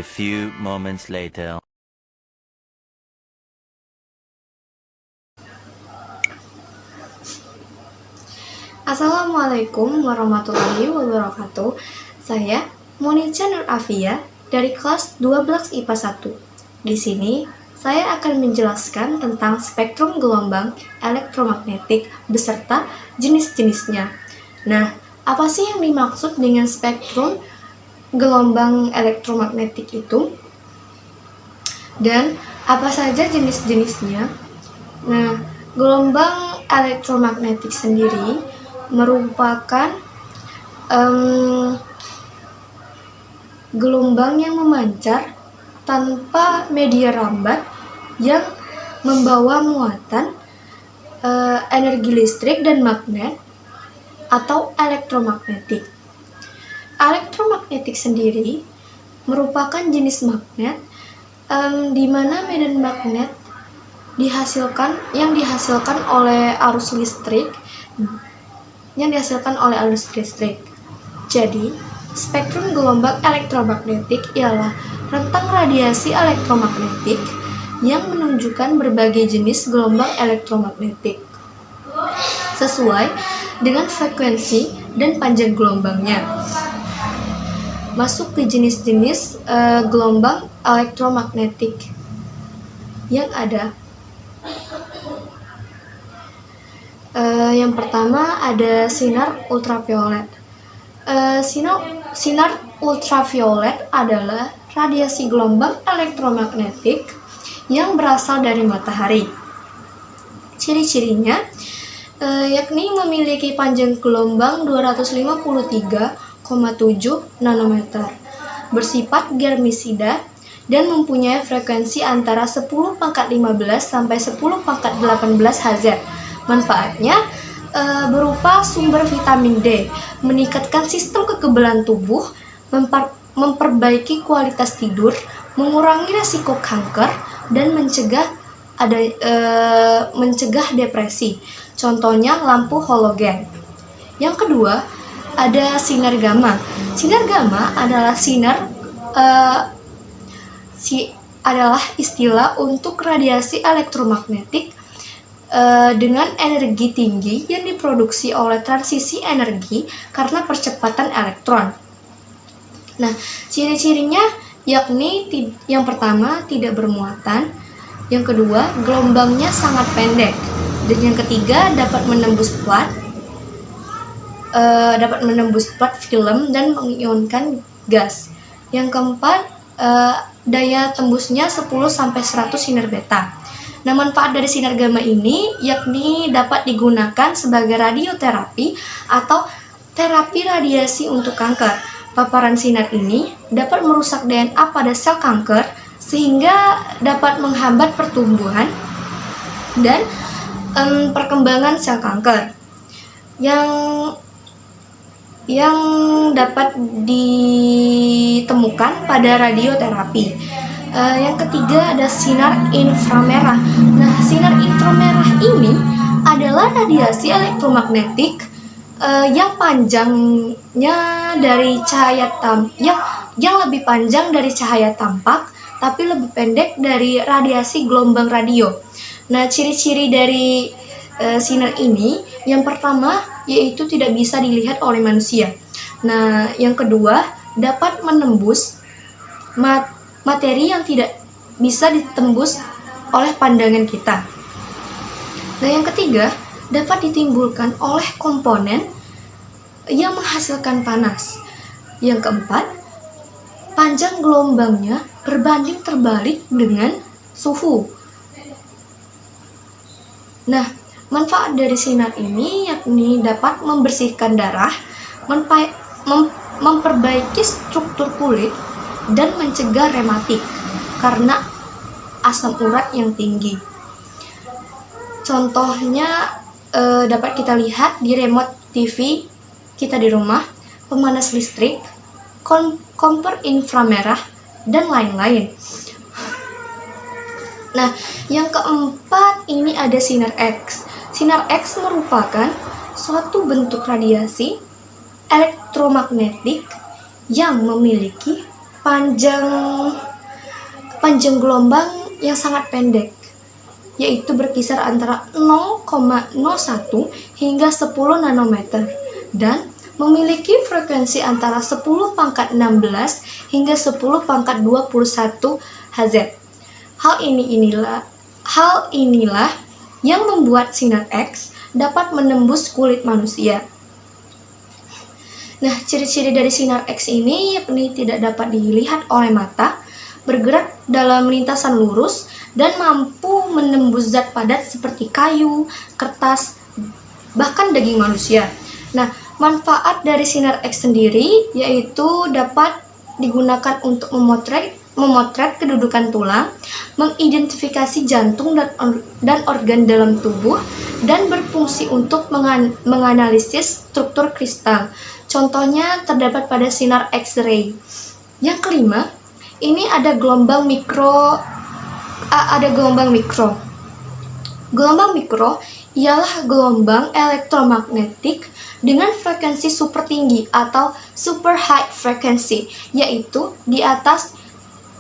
A few moments later. Assalamualaikum warahmatullahi wabarakatuh. Saya Monica Nur Afia dari kelas 12 IPA 1. Di sini saya akan menjelaskan tentang spektrum gelombang elektromagnetik beserta jenis-jenisnya. Nah, apa sih yang dimaksud dengan spektrum gelombang elektromagnetik itu? Dan apa saja jenis-jenisnya? Nah, gelombang elektromagnetik sendiri merupakan gelombang yang memancar tanpa media rambat yang membawa muatan energi listrik dan magnet atau elektromagnetik. Elektromagnetik sendiri merupakan jenis magnet di mana medan magnet dihasilkan oleh arus listrik Jadi, spektrum gelombang elektromagnetik ialah rentang radiasi elektromagnetik yang menunjukkan berbagai jenis gelombang elektromagnetik sesuai dengan frekuensi dan panjang gelombangnya. Masuk ke jenis-jenis gelombang elektromagnetik yang ada. Yang pertama ada sinar ultraviolet. Sinar ultraviolet adalah radiasi gelombang elektromagnetik yang berasal dari matahari. Ciri-cirinya yakni memiliki panjang gelombang 253,7 nanometer, bersifat germisida dan mempunyai frekuensi antara 10⁻15 sampai 10⁻18 Hz. Manfaatnya berupa sumber vitamin D, meningkatkan sistem kekebalan tubuh, memperbaiki kualitas tidur, mengurangi risiko kanker, dan mencegah depresi. Contohnya lampu halogen. Yang kedua, ada sinar gamma. Sinar gamma adalah adalah istilah untuk radiasi elektromagnetik dengan energi tinggi yang diproduksi oleh transisi energi karena percepatan elektron. Nah, ciri-cirinya yakni yang pertama tidak bermuatan, yang kedua gelombangnya sangat pendek, dan yang ketiga dapat menembus plat film dan mengionkan gas. Yang keempat daya tembusnya 10-100 sinar beta. Nah, manfaat dari sinar gamma ini yakni dapat digunakan sebagai radioterapi atau terapi radiasi untuk kanker. Paparan sinar ini dapat merusak DNA pada sel kanker sehingga dapat menghambat pertumbuhan dan perkembangan sel kanker. Yang dapat ditemukan pada radioterapi. Yang ketiga ada sinar inframerah. Nah, sinar inframerah ini adalah radiasi elektromagnetik yang panjangnya dari cahaya yang lebih panjang dari cahaya tampak, tapi lebih pendek dari radiasi gelombang radio. Nah, ciri-ciri dari sinar ini, yang pertama yaitu tidak bisa dilihat oleh manusia. Nah, yang kedua dapat menembus materi yang tidak bisa ditembus oleh pandangan kita. Nah, yang ketiga dapat ditimbulkan oleh komponen yang menghasilkan panas. Yang keempat, panjang gelombangnya berbanding terbalik dengan suhu. Nah, manfaat dari sinar ini yakni dapat membersihkan darah, memperbaiki struktur kulit, dan mencegah rematik karena asam urat yang tinggi. Contohnya dapat kita lihat di remote TV kita di rumah, pemanas listrik, kompor inframerah, dan lain-lain. Nah, yang keempat ini ada sinar X. Sinar X merupakan suatu bentuk radiasi elektromagnetik yang memiliki panjang gelombang yang sangat pendek, yaitu berkisar antara 0,01 hingga 10 nanometer dan memiliki frekuensi antara 10 pangkat 16 hingga 10 pangkat 21 Hz. Hal inilah yang membuat sinar X dapat menembus kulit manusia. Nah, ciri-ciri dari sinar X ini yakni tidak dapat dilihat oleh mata, bergerak dalam lintasan lurus, dan mampu menembus zat padat seperti kayu, kertas, bahkan daging manusia. Nah, manfaat dari sinar X sendiri yaitu dapat digunakan untuk memotret kedudukan tulang, mengidentifikasi jantung dan organ dalam tubuh, dan berfungsi untuk menganalisis struktur kristal. Contohnya terdapat pada sinar X-ray. Yang kelima, ini ada gelombang mikro. Gelombang mikro ialah gelombang elektromagnetik dengan frekuensi super tinggi atau super high frequency, yaitu di atas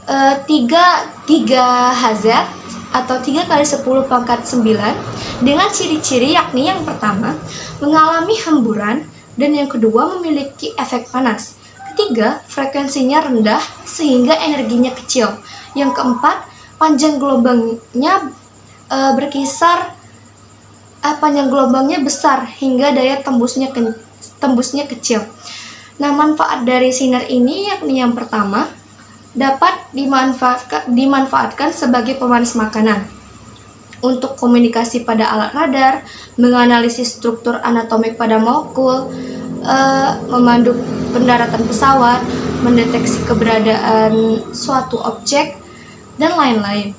3 GHz atau 3 kali 10 pangkat 9 dengan ciri-ciri yakni yang pertama, mengalami hemburan, dan yang kedua, memiliki efek panas. Ketiga, frekuensinya rendah sehingga energinya kecil. Yang keempat, panjang gelombangnya panjang gelombangnya besar hingga daya tembusnya kecil. Nah, manfaat dari sinar ini yakni yang pertama, dapat dimanfaatkan sebagai pemanas makanan, untuk komunikasi pada alat radar, menganalisis struktur anatomik pada molekul, memandu pendaratan pesawat, mendeteksi keberadaan suatu objek, dan lain-lain.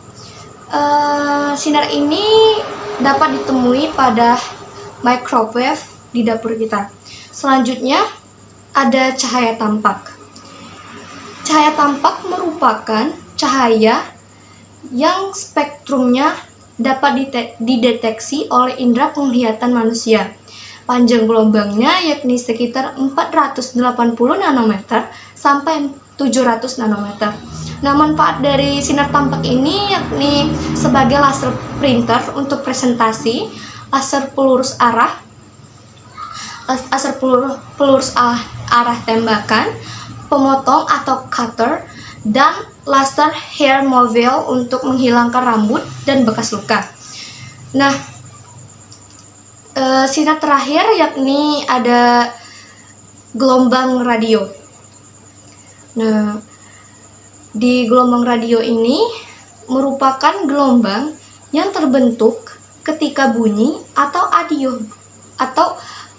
Sinar ini dapat ditemui pada microwave di dapur kita. Selanjutnya ada cahaya tampak. Cahaya tampak merupakan cahaya yang spektrumnya dapat dideteksi oleh indera penglihatan manusia. Panjang gelombangnya yakni sekitar 480 nanometer sampai 700 nanometer. Nah, manfaat dari sinar tampak ini yakni sebagai laser printer untuk presentasi, laser pelurus arah tembakan, pemotong atau cutter, dan laser hair removal untuk menghilangkan rambut dan bekas luka. Nah, sinar terakhir yakni ada gelombang radio. Nah, di gelombang radio ini merupakan gelombang yang terbentuk ketika bunyi atau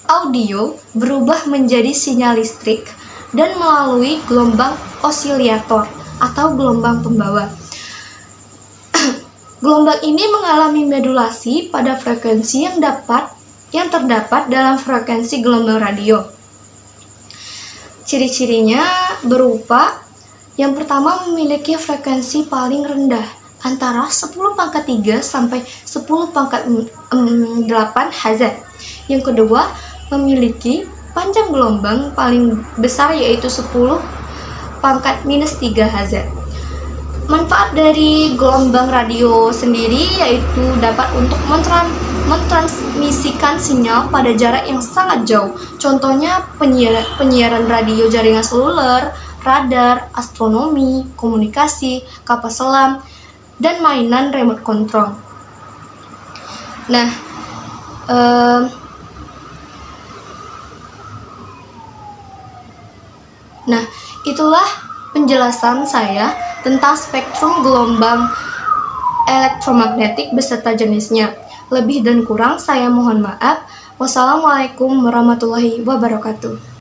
audio berubah menjadi sinyal listrik dan melalui gelombang osilator atau gelombang pembawa. Gelombang ini mengalami modulasi pada frekuensi yang terdapat dalam frekuensi gelombang radio. Ciri-cirinya berupa yang pertama, memiliki frekuensi paling rendah antara 10 pangkat 3 sampai 10 pangkat 8 Hz. Yang kedua, memiliki panjang gelombang paling besar yaitu 10 pangkat minus 3 Hz. Manfaat dari gelombang radio sendiri yaitu dapat untuk mentransmisikan sinyal pada jarak yang sangat jauh. Contohnya penyiaran radio jaringan seluler, radar, astronomi, komunikasi, kapal selam, dan mainan remote control. Nah, itulah penjelasan saya tentang spektrum gelombang elektromagnetik beserta jenisnya. Lebih dan kurang saya mohon maaf. Wassalamualaikum warahmatullahi wabarakatuh.